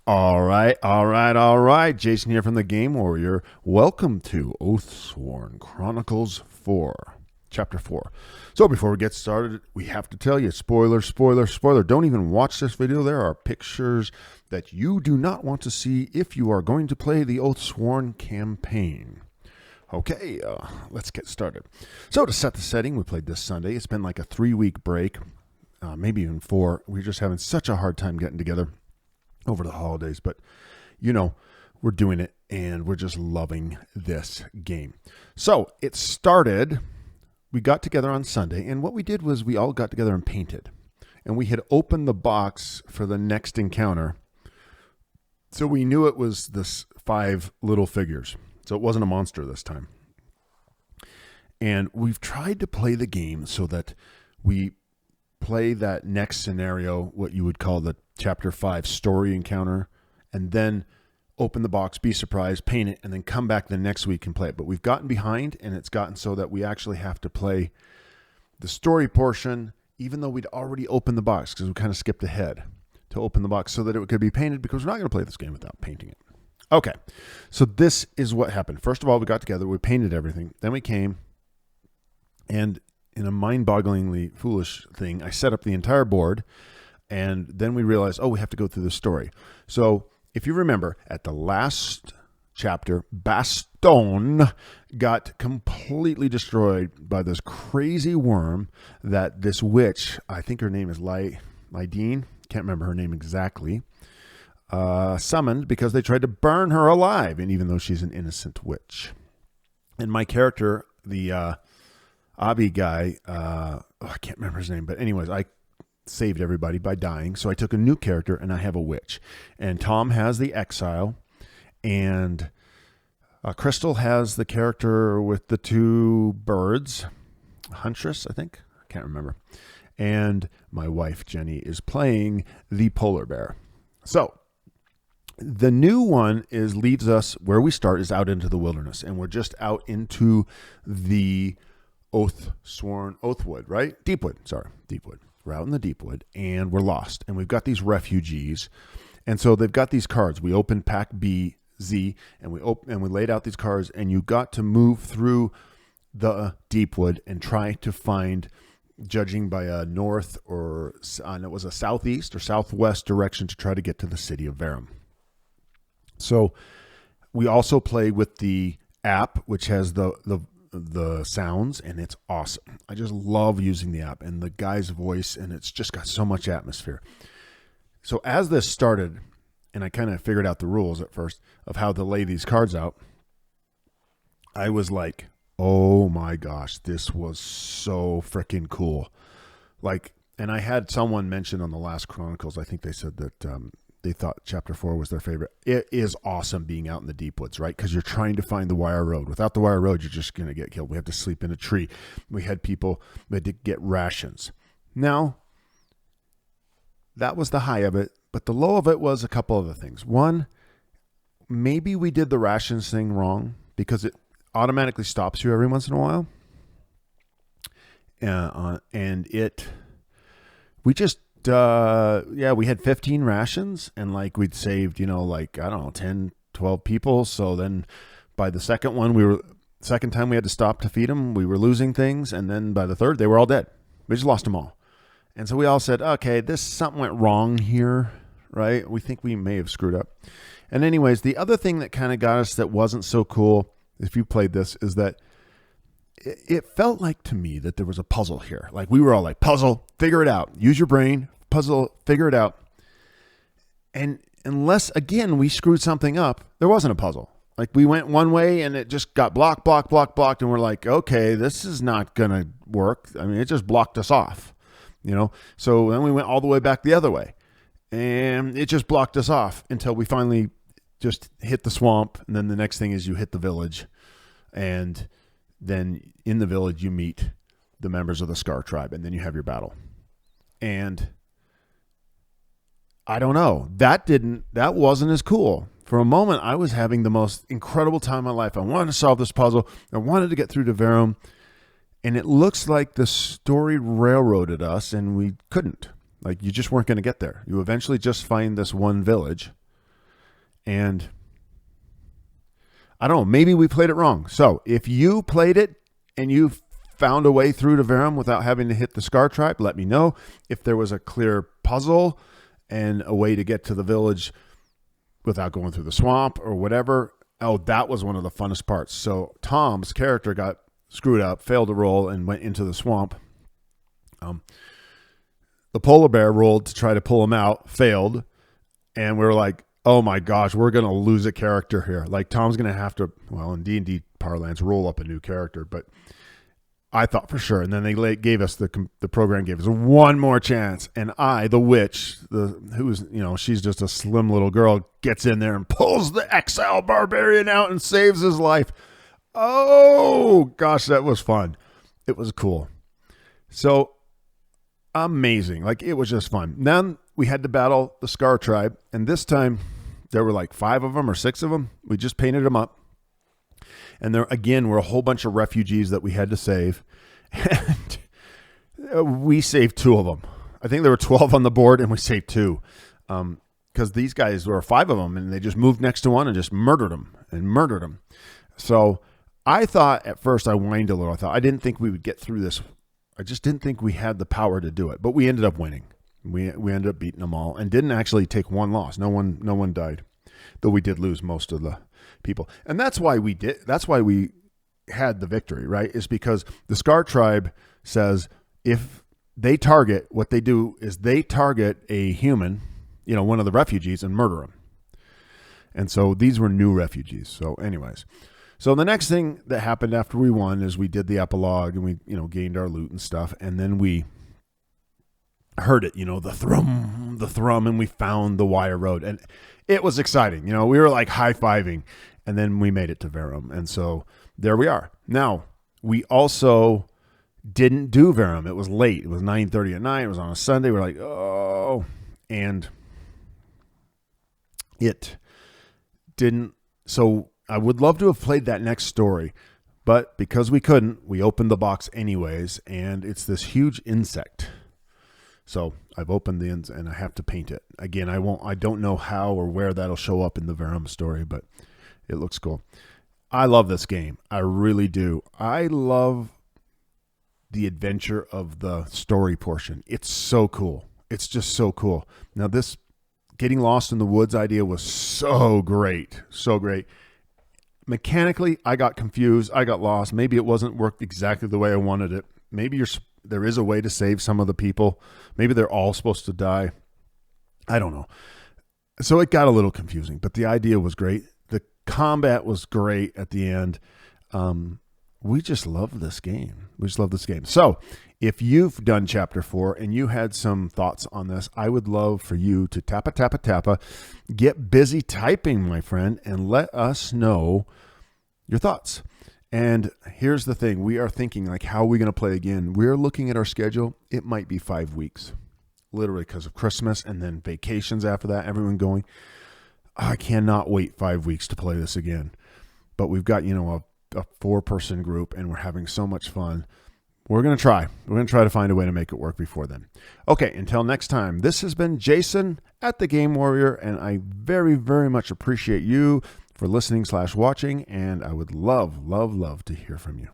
All right. Jason here from the Game Warrior. Welcome to Oathsworn Chronicles 4, Chapter 4. So before we get started, we have to tell you, spoiler. Don't even watch this video. There are pictures that you do not want to see if you are going to play the Oathsworn campaign. Okay, let's get started. So to set the setting, we played this Sunday. It's been like a 3-week break, maybe even 4. We're just having such a hard time getting together over the holidays, but we're doing it and we're just loving this game. So it started, we got together on Sunday, and what we did was we all got together and painted, and we had opened the box for the next encounter. So we knew it was this 5 little figures. So it wasn't a monster this time. And we've tried to play the game so that we play that next scenario, what you would call the Chapter 5 story encounter, and then open the box, be surprised, paint it, and then come back the next week and play it. But we've gotten behind, and it's gotten so that we actually have to play the story portion, even though we'd already opened the box, because we kind of skipped ahead to open the box so that it could be painted, because we're not going to play this game without painting it. Okay, so this is what happened. First of all, we got together, we painted everything. Then we came, and in a mind-bogglingly foolish thing, I set up the entire board. And then we realized, we have to go through the story. So if you remember, at the last chapter, Baston got completely destroyed by this crazy worm that this witch, I think her name is Lydine, can't remember her name exactly, summoned because they tried to burn her alive, and even though she's an innocent witch. And my character, the Abi guy, I can't remember his name, but anyways, I saved everybody by dying. So I took a new character, and I have a witch. And Tom has the exile, and Crystal has the character with the 2 birds, Huntress, I think. I can't remember. And my wife, Jenny, is playing the polar bear. So the new one leaves us where we start, is out into the wilderness, and we're just out into the Oathwood, right? Deepwood. We're out in the Deepwood, and we're lost, and we've got these refugees, and so they've got these cards. We opened Pack B, Z, and we laid out these cards, and you got to move through the Deepwood and try to find, judging by a north or it was a southeast or southwest direction, to try to get to the city of Verum. So we also play with the app, which has the sounds, and it's awesome. I just love using the app and the guy's voice, and it's just got so much atmosphere. So as this started, and I kind of figured out the rules at first of how to lay these cards out, I was like, oh my gosh, this was so freaking cool. And I had someone mention on the last Chronicles, I think they said that they thought Chapter 4 was their favorite. It is awesome being out in the deep woods, right? Because you're trying to find the wire road. Without the wire road, you're just going to get killed. We had to sleep in a tree. We had to get rations. Now, that was the high of it, but the low of it was a couple other things. One, maybe we did the rations thing wrong, because it automatically stops you every once in a while. We had 15 rations, and we'd saved, 10, 12 people. So then by the second time we had to stop to feed them, we were losing things. And then by the third, they were all dead. We just lost them all. And so we all said, okay, something went wrong here, right? We think we may have screwed up. And anyways, the other thing that kind of got us that wasn't so cool, if you played this, is that it felt like to me that there was a puzzle here. We were all like, puzzle, figure it out. Use your brain, puzzle, figure it out. And unless, again, we screwed something up, there wasn't a puzzle. We went one way and it just got blocked. And we're like, okay, this is not going to work. I mean, it just blocked us off, So then we went all the way back the other way, and it just blocked us off until we finally just hit the swamp. And then the next thing is you hit the village, and then in the village you meet the members of the Scar tribe, and then you have your battle. And I don't know, that wasn't as cool. For a moment, I was having the most incredible time of my life. I wanted to solve this puzzle. I wanted to get through to Verum, and it looks like the story railroaded us, and we couldn't. You just weren't going to get there. You eventually just find this one village, And I don't know, maybe we played it wrong. So if you played it and you found a way through to Verum without having to hit the Scar Tribe, let me know. If there was a clear puzzle and a way to get to the village without going through the swamp or whatever, oh, that was one of the funnest parts. So Tom's character got screwed up, failed to roll, and went into the swamp. The polar bear rolled to try to pull him out, failed, and we were like, oh my gosh, we're going to lose a character here. Like Tom's going to have to, well, in D&D parlance, roll up a new character, but I thought for sure. And then they gave us, the program gave us one more chance. And the witch, who's, she's just a slim little girl, gets in there and pulls the exile barbarian out and saves his life. Oh gosh, that was fun. It was cool. So amazing. Like, it was just fun. Then we had to battle the Scar Tribe. And this time there were like 5 of them or 6 of them. We just painted them up. And there, again, were a whole bunch of refugees that we had to save. And we saved 2 of them. I think there were 12 on the board, and we saved 2. Because these guys, there were 5 of them, and they just moved next to one and just murdered them. So I thought at first, I whined a little. I didn't think we would get through this. I just didn't think we had the power to do it. But we ended up winning. We ended up beating them all and didn't actually take one loss. No one died, though we did lose most of the people. And that's why we had the victory, right? Is because the Scar Tribe says if they target, what they do is they target a human, one of the refugees, and murder them. And so these were new refugees. So anyways, so the next thing that happened after we won is we did the epilogue and we, gained our loot and stuff. And then we heard it, the thrum, and we found the wire road. And it was exciting. We were like high-fiving. And then we made it to Verum. And so there we are. Now, we also didn't do Verum. It was late. It was 9:30 at night. It was on a Sunday. We're like, oh. And it didn't. So I would love to have played that next story. But because we couldn't, we opened the box anyways. And it's this huge insect. So I've opened the ends and I have to paint it. Again, I don't know how or where that'll show up in the Verum story, but it looks cool. I love this game. I really do. I love the adventure of the story portion. It's so cool. It's just so cool. Now, this getting lost in the woods idea was so great. So great. Mechanically, I got confused. I got lost. Maybe it wasn't worked exactly the way I wanted it. Maybe there is a way to save some of the people. Maybe they're all supposed to die. I don't know. So it got a little confusing, but the idea was great. The combat was great at the end. We just love this game. So if you've done Chapter 4 and you had some thoughts on this, I would love for you to tappa. Get busy typing, my friend, and let us know your thoughts. And here's the thing. We are thinking, like, how are we going to play again? We're looking at our schedule. It might be 5 weeks, literally, because of Christmas and then vacations after that, everyone going. I cannot wait 5 weeks to play this again. But we've got, a 4-person group, and we're having so much fun. We're going to try. We're going to try to find a way to make it work before then. Okay, until next time, this has been Jason at The Game Warrior, and I very, very much appreciate you for listening/watching, and I would love to hear from you.